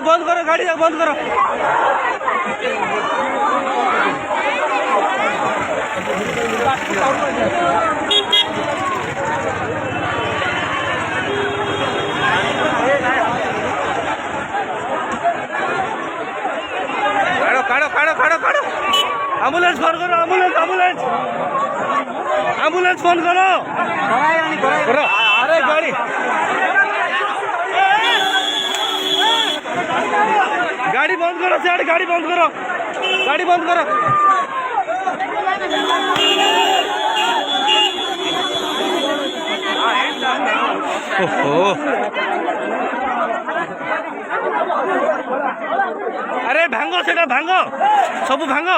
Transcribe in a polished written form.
बंद करो, गाड़ी जाक बंद करो। काढ़ो काढ़ो काढ़ो काढ़ो एम्बुलेंस फोन करो, एम्बुलेंस एम्बुलेंस एम्बुलेंस फोन करो। अरे गाड़ी गाड़ी बंद करो, सियाड़े गाड़ी बंद करो, गाड़ी बंद करो। ओहो अरे भांग, से भांग, सब भांग।